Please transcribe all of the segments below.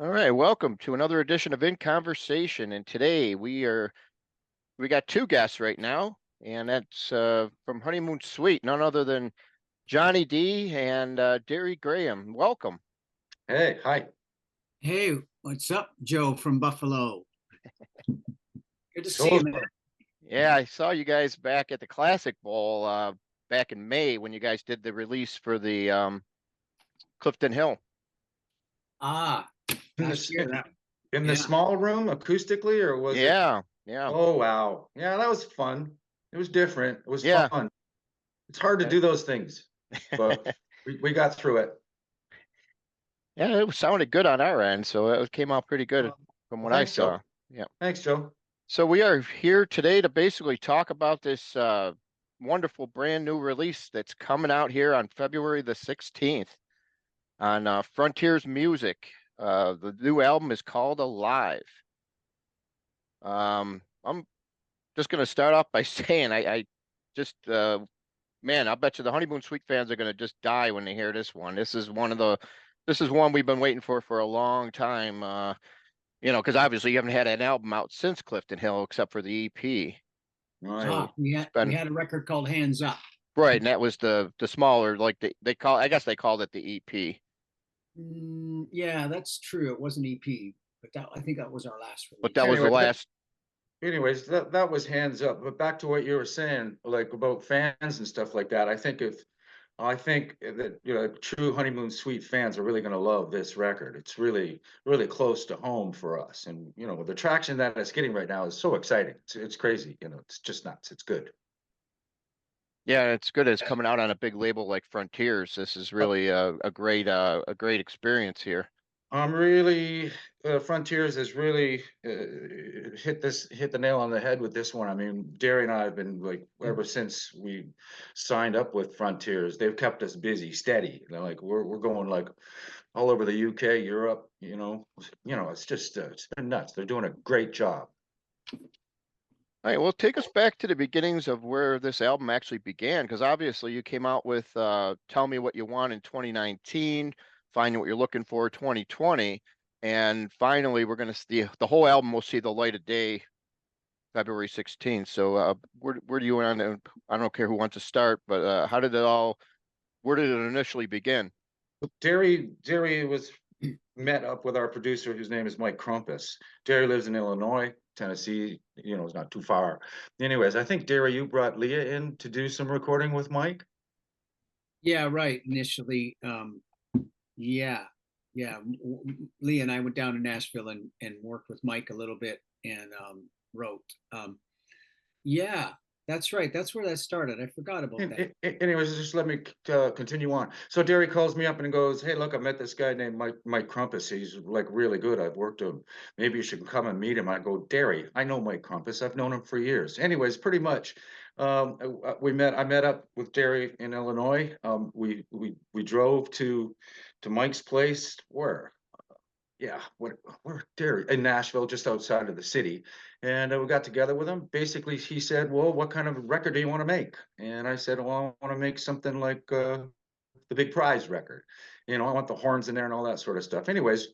All right, welcome to another edition of In Conversation. And today we got two guests right now, and that's from Honeymoon Suite, none other than Johnnie Dee and Derry Graham. Welcome. Hey, hi. Hey, what's up, Joe from Buffalo? Good to see you, So, man. Yeah, I saw you guys back at the Classic Bowl back in May when you guys did the release for the Clifton Hill. Ah, in last this year that. in the Yeah, small room acoustically, or was it? Yeah, yeah, Oh, wow. Yeah, that was fun. It was different. It was yeah. fun. It's hard to do those things, but we got through it. Yeah, it sounded good on our end, so it came out pretty good Well, from what I thanks, saw. Joe. Yeah. Thanks, Joe. So we are here today to basically talk about this wonderful brand new release that's coming out here on February the 16th on Frontiers Music. The new album is called Alive. I'm just going to start off by saying I just man, I bet you the Honeymoon Suite fans are going to just die when they hear this one. This is one we've been waiting for a long time. Because obviously you haven't had an album out since Clifton Hill except for the EP. Right. So we it's had we been had a record called Hands Up. right, and that was the smaller, like they call. I guess they called it the EP, Yeah, that's true. It wasn't EP, but I think that was our last but that release. was the Anyway, last. that was hands up. But back to what you were saying, like about fans and stuff like that. I think that true Honeymoon Suite fans are really going to love this record. It's really, really close to home for us, and the traction that it's getting right now is so exciting. It's crazy. It's just nuts. It's good. Yeah, it's good. It's coming out on a big label like Frontiers. This is Uh, really a great experience here. I'm really Frontiers has really hit the nail on the head with this one. I mean, Derry and I have been like ever since we signed up with Frontiers. They've kept us busy, steady. Like we're going like all over the UK, Europe. It's just it's been nuts. They're doing a great job. All right, well, take us back to the beginnings of where this album actually began, because obviously you came out with "Tell Me What You Want" in 2019, "Finding What You're Looking For" 2020, and finally we're going to see the whole album will see the light of day February 16th. So where do you want to? I don't care who wants to start, but how did it all? Where did it initially begin? Derry was met up with our producer, whose name is Mike Crumpus. Derry lives in Illinois, Tennessee. Is not too far. Anyways, I think Derry, you brought Leah in to do some recording with Mike. Yeah, right. Initially, yeah, yeah. Lee and I went down to Nashville and worked with Mike a little bit and wrote. Yeah, that's right. That's where that started. I forgot about that. Anyways, just let me continue on. So Derry calls me up and goes, "Hey, look, I met this guy named Mike Crumpus. He's like really good. I've worked with him. Maybe you should come and meet him." I go, "Derry, I know Mike Crumpus. I've known him for years." Anyways, pretty much, I met up with Derry in Illinois. We drove to Mike's place. Where? Yeah, we're Derry in Nashville, just outside of the city, and we got together with him. Basically, he said, "Well, what kind of record do you want to make?" And I said, "Well, I want to make something like the Big Prize record. I want the horns in there and all that sort of stuff." Anyways,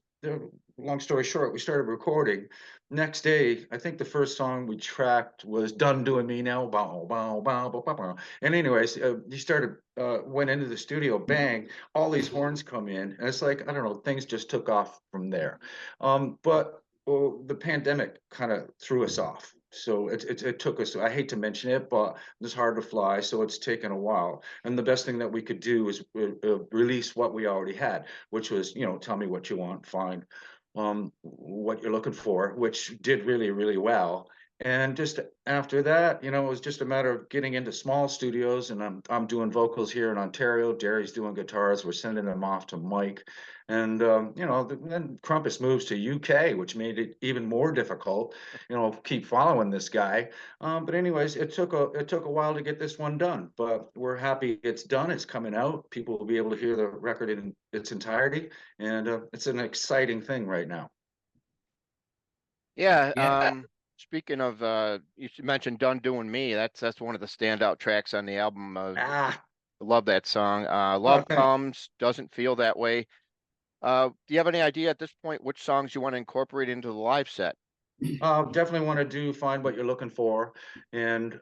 long story short, we started recording. Next day, I think the first song we tracked was "Done Doing Me Now." Bow, bow, bow, bow, bow, bow. And anyways, he went into the studio, bang, all these horns come in, and it's like, I don't know, things just took off from there. But the pandemic kind of threw us off. So it took us, I hate to mention it, but it's hard to fly. So it's taken a while. And the best thing that we could do is release what we already had, which was, tell me what you want, find what you're looking for, which did really, really well. And just after that, it was just a matter of getting into small studios, and I'm doing vocals here in Ontario. Derry's doing guitars. We're sending them off to Mike, and then Crumpus moves to UK, which made it even more difficult. Keep following this guy. But anyways, it took a while to get this one done, but we're happy it's done. It's coming out. People will be able to hear the record in its entirety, and it's an exciting thing right now. Yeah. Yeah, Speaking of, you mentioned "Done Doing Me." That's one of the standout tracks on the album. Ah, Love that song. oh, Love thanks. Comes, Doesn't Feel That Way. Do you have any idea at this point which songs you want to incorporate into the live set? Definitely want to do Find What You're Looking For, and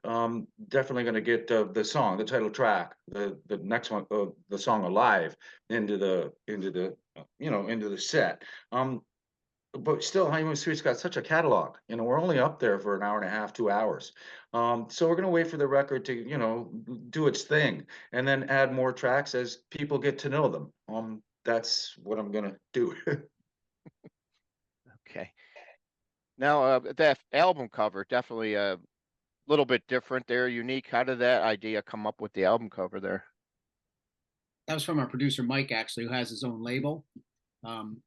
definitely going to get the song, the title track, the next one, the song Alive, into the set. But still, Honeymoon Suite's got such a catalog. We're only up there for an hour and a half, 2 hours. So we're going to wait for the record to do its thing, and then add more tracks as people get to know them. That's what I'm going to do. Okay. Now, that album cover, definitely a little bit different there, unique. How did that idea come up with the album cover there? That was from our producer Mike, actually, who has his own label. And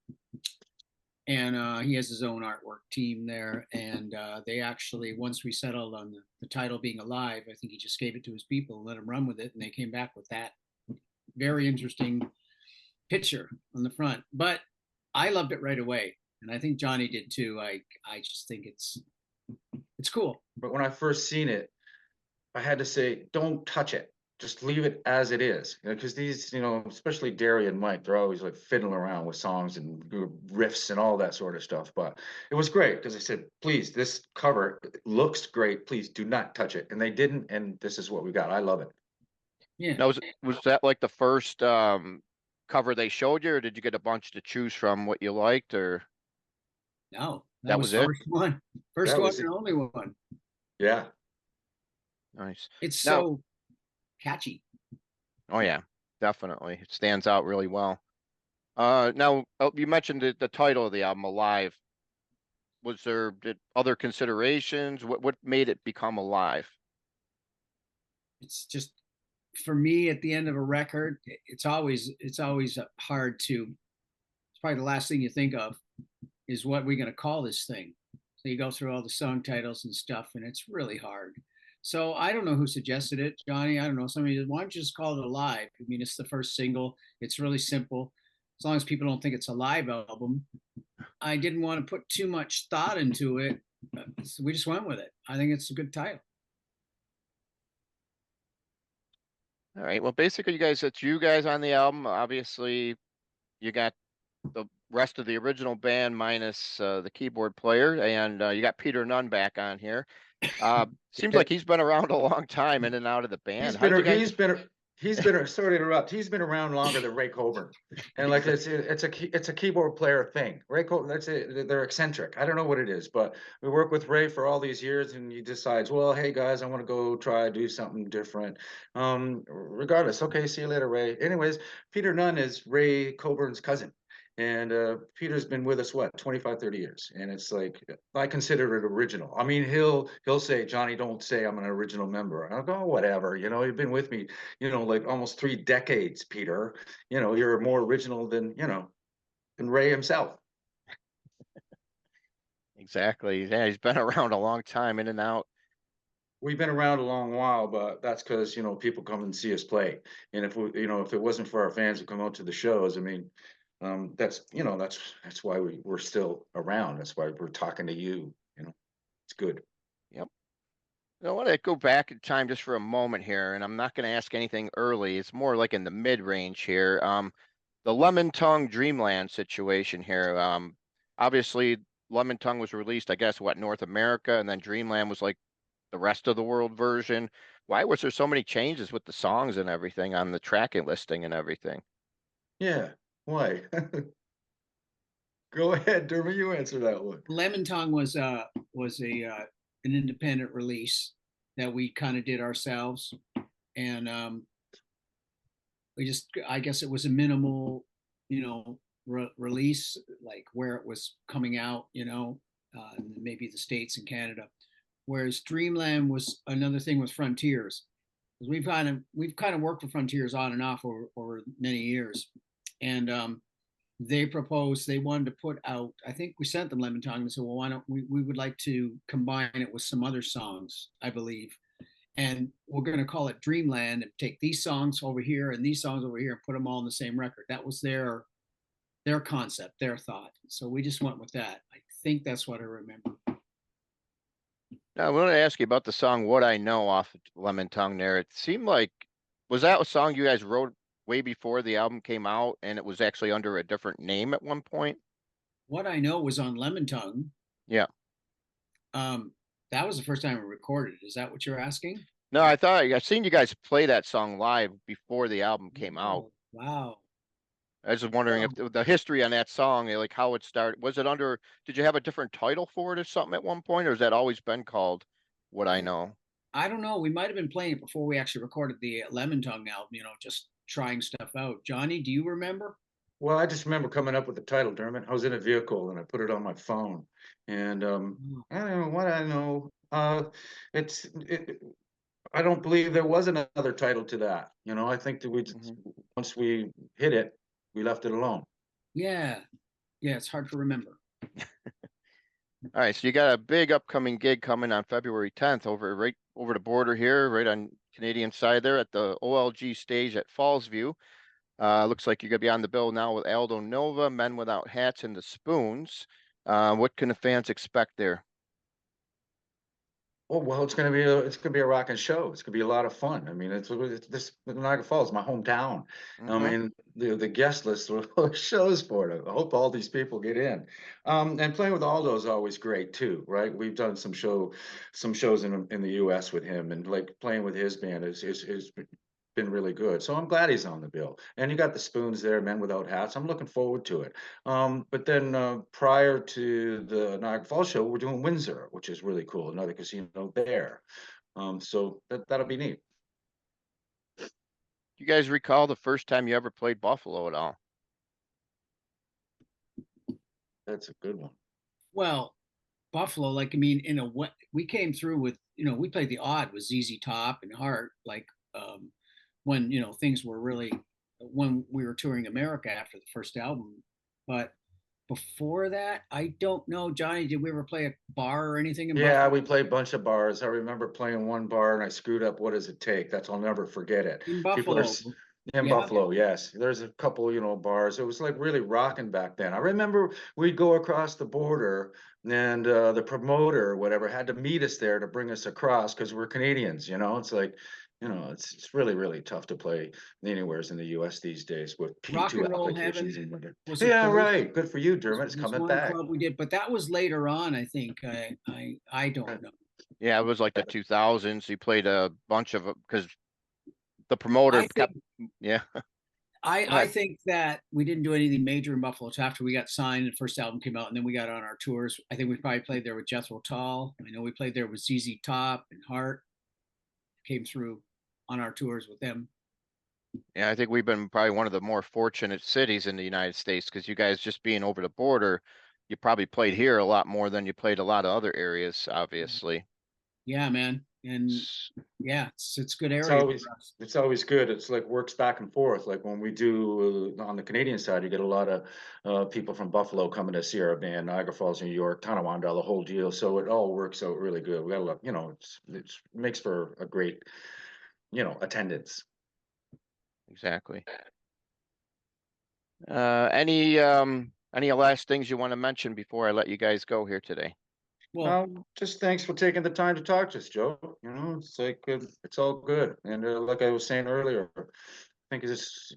he has his own artwork team there. And they actually, once we settled on the title being Alive, I think he just gave it to his people and let them run with it. And they came back with that very interesting picture on the front. But I loved it right away. And I think Johnny did too. I just think it's cool. But when I first seen it, I had to say, don't touch it. Just leave it as it is. Because these, especially Derry and Mike, they're always like fiddling around with songs and riffs and all that sort of stuff. But it was great because I said, please, this cover looks great. Please do not touch it. And they didn't. And this is what we got. I love it. Yeah. Now, was that like the first cover they showed you, or did you get a bunch to choose from what you liked, or? No, that was it? First one. First That one was and it. only one. Yeah. Nice. It's Now- so catchy. Oh yeah, definitely. It stands out really well. Now you mentioned the title of the album, Alive. Was there other considerations? What made it become alive? It's just, for me, at the end of a record, it's always hard to. It's probably the last thing you think of is what we're going to call this thing. So you go through all the song titles and stuff, and it's really hard. So I don't know who suggested it, Johnny. I don't know. Somebody said, why don't you just call it Alive? I mean, it's the first single. It's really simple. As long as people don't think it's a live album. I didn't want to put too much thought into it. So we just went with it. I think it's a good title. All right. Well, basically, it's you guys on the album. Obviously, you got the rest of the original band minus the keyboard player, and you got Peter Nunn back on here. Seems like he's been around a long time, in and out of the band. Sorry to interrupt. He's been around longer than Ray Coburn, and like it's a keyboard player thing. Ray Coburn, they're eccentric. I don't know what it is, but we work with Ray for all these years, and he decides, well, hey guys, I want to go do something different. Regardless, okay, see you later, Ray. Anyways, Peter Nunn is Ray Coburn's cousin. And Peter's been with us, 25, 30 years. And it's like, I consider it original. I mean, he'll say, Johnny, don't say I'm an original member. And I'll go, oh, whatever. You've been with me, like almost 3 decades, Peter. You're more original than Ray himself. Exactly. Yeah, he's been around a long time, in and out. We've been around a long while, but that's because, people come and see us play. And if if it wasn't for our fans who come out to the shows, I mean, that's why we're still around. That's why we're talking to you. It's good. Yep. I want to go back in time just for a moment here, and I'm not going to ask anything early. It's more like in the mid-range here. The Lemon Tongue Dreamland situation here. Obviously, Lemon Tongue was released, I guess, North America, and then Dreamland was like the rest of the world version. Why was there so many changes with the songs and everything on the tracking listing and everything? Yeah. Why? Go ahead, Derby. You answer that one. Lemon Tongue was an independent release that we kind of did ourselves, and I guess it was a minimal, release, like where it was coming out, maybe the States and Canada. Whereas Dreamland was another thing with Frontiers, because we've kind of worked with Frontiers on and off over many years, and they proposed, they wanted to put out, I think we sent them Lemon Tongue and said, well, why don't we would like to combine it with some other songs, I believe. And we're going to call it Dreamland and take these songs over here and these songs over here and put them all in the same record. That was their concept, their thought. So we just went with that. I think that's what I remember. Now, I want to ask you about the song What I Know off of Lemon Tongue there. It seemed like, was that a song you guys wrote way before the album came out and it was actually under a different name at one point? What I know was on Lemon Tongue. Yeah. That was the first time we recorded. Is that what you're asking? No, I seen you guys play that song live before the album came out. Oh, wow. I was just wondering if the history on that song, like how it started. Was it under, did you have a different title for it or something at one point, or has that always been called What I Know? I don't know. We might have been playing it before we actually recorded the Lemon Tongue album, just trying stuff out. Johnny, do you remember? Well, I just remember coming up with the title, Dermot. I was in a vehicle and I put it on my phone. And Oh, I don't know what I know. I don't believe there was another title to that. I think that once we hit it, we left it alone. yeah. Yeah, it's hard to remember. All right, so you got a big upcoming gig coming on February 10th right over the border here, right on Canadian side there at the OLG stage at Fallsview. Looks like you're gonna be on the bill now with Aldo Nova, Men Without Hats, and the Spoons. What can the fans expect there? Oh, well, it's gonna be a rocking show. It's gonna be a lot of fun. I mean, it's this Niagara Falls, my hometown. I Mhm. mean, the guest list shows for it. I hope all these people get in. And playing with Aldo is always great too, right? We've done some shows in the U.S. with him, and like playing with his band is been really good. So I'm glad he's on the bill. And you got the Spoons there, Men Without Hats. I'm looking forward to it. But then prior to the Niagara Falls show, we're doing Windsor, which is really cool, another casino there. So that'll be neat. You guys recall the first time you ever played Buffalo at all? That's a good one. Well, Buffalo, like, I mean, in a way, we came through with, we played the odd with ZZ Top and Heart, like, when, things were really, when we were touring America after the first album. But before that, I don't know, Johnny, did we ever play a bar or anything in Yeah, Buffalo? we played a bunch of bars. I remember playing one bar and I screwed up What Does It Take? I'll never forget it. In People are Buffalo. in Yeah. Buffalo, yes. There's a couple, bars. It was like really rocking back then. I remember we'd go across the border and the promoter or whatever had to meet us there to bring us across because we're Canadians, It's like, it's really, really tough to play anywheres in the US these days with Rock P2 and Roll applications. Heaven was a Yeah, place, right. Good for you, Dermot. It's was coming one back. club we did, but that was later on, I think. I don't know. Yeah, it was like the 2000s. You played a bunch of because the promoter I think yeah. I think that we didn't do anything major in Buffalo until after we got signed and the first album came out, and then we got on our tours. I think we probably played there with Jethro Tull. I know we played there with ZZ Top and Heart. Came through on our tours with them. Yeah, I think we've been probably one of the more fortunate cities in the United States because you guys just being over the border, you probably played here a lot more than you played a lot of other areas, obviously. Yeah, man, and yeah, it's good It's area always for us. it's always good. It's like works back and forth. Like when we do on the Canadian side, you get a lot of people from Buffalo coming to see our band, Niagara Falls, New York, Tonawanda, the whole deal. So it all works out really good. We got a lot, it makes for a great, attendance. Exactly. Any last things you want to mention before I let you guys go here today? Well, Just thanks for taking the time to talk to us, Joe. It's like it's all good. And like I was saying earlier, I think this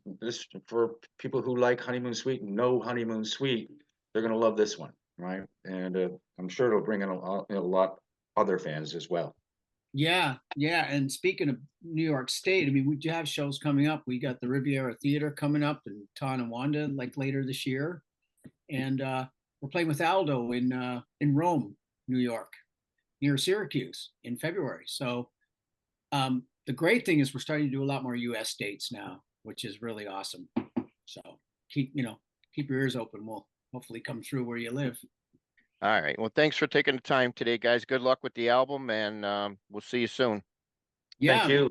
for people who like Honeymoon Suite and know Honeymoon Suite, they're gonna love this one, right? And I'm sure it'll bring in a lot other fans as well. yeah, yeah. And speaking of New York State, I mean, we do have shows coming up. We got the Riviera Theater coming up in Tonawanda like later this year, and we're playing with Aldo in Rome, New York, near Syracuse in February. So the great thing is we're starting to do a lot more U.S. dates now, which is really awesome. So keep your ears open. We'll hopefully come through where you live. All right. Well, thanks for taking the time today, guys. Good luck with the album, and we'll see you soon. Yeah, Thank you.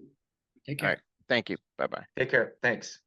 take All care. right. Thank you. Bye-bye. Take care. Thanks.